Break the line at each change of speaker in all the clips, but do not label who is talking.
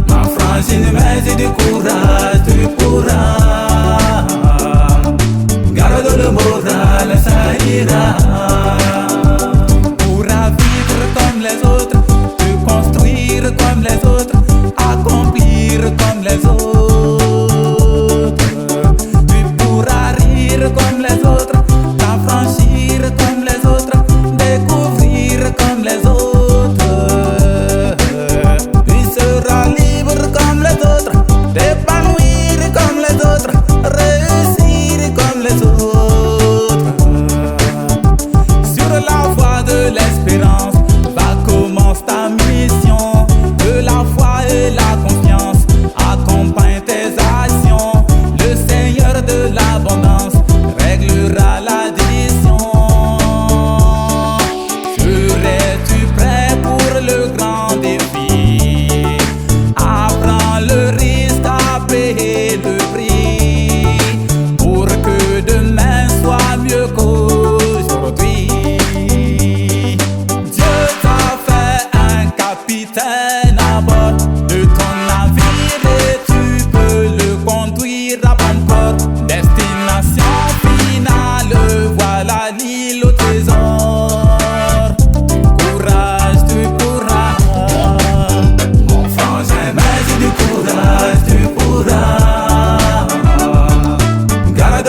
Ma frangine, mais du courage, tu pourras. Garde le moral, ça ira. Tu pourras vivre comme les autres, te construire comme les autres, accomplir comme les autres. Tu pourras rire comme les autres, t'affranchir comme les autres, découvrir comme les autres.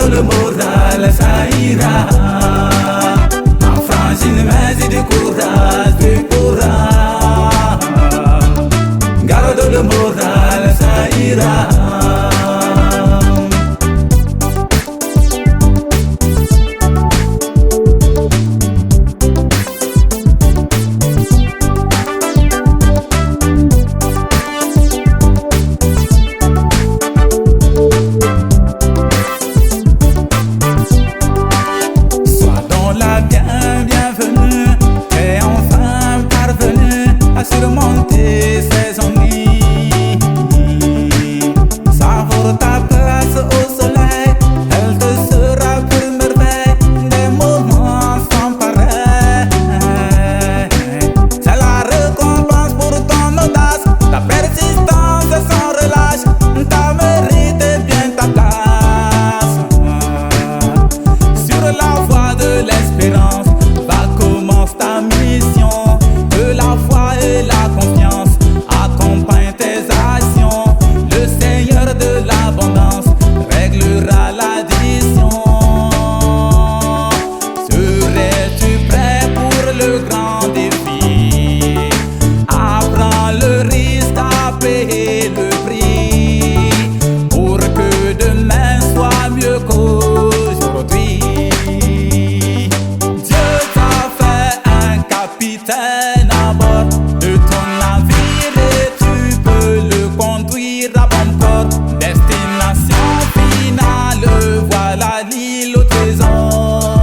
Le moral, ça ira. Ma frangine, mais du courage, tu pourras. Garde le moral, ça ira. Surmonter ses ennuis, savoure ta place au soleil, elle te sera pour merveille, des moments sans pareil. C'est la récompense pour ton audace, ta persistance sans relâche, t'as mérité bien ta place. Sur la voie de l'espérance, va commencer ta mission. La foi et la confiance accompagnent tes actions. Le Seigneur de l'abondance réglera l'addition. Serais-tu prêt pour le grand défi? Apprends le risque à payer le prix pour que demain soit mieux qu'aujourd'hui. Dieu t'a fait un capitaine de ton navire et tu peux le conduire à bon port. Destination finale, voilà l'île au trésor.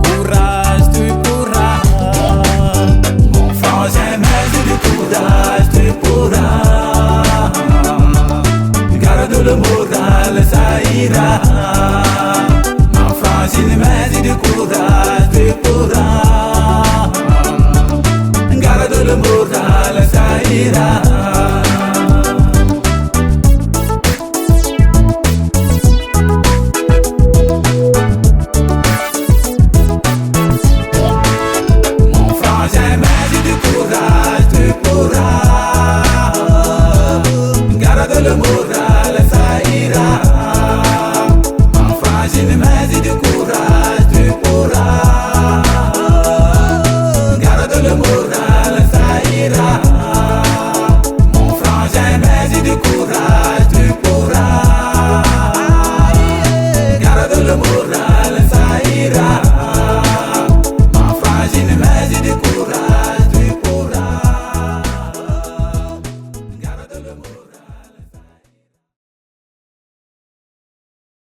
Courage, tu pourras. Mon frangin, mais du courage, tu pourras. Garde le moral, ça ira. Ma frangine, mais du courage, tu pourras. Le moral, ça ira. Mon frangin, mais du courage, tu pourras. Garde le moral.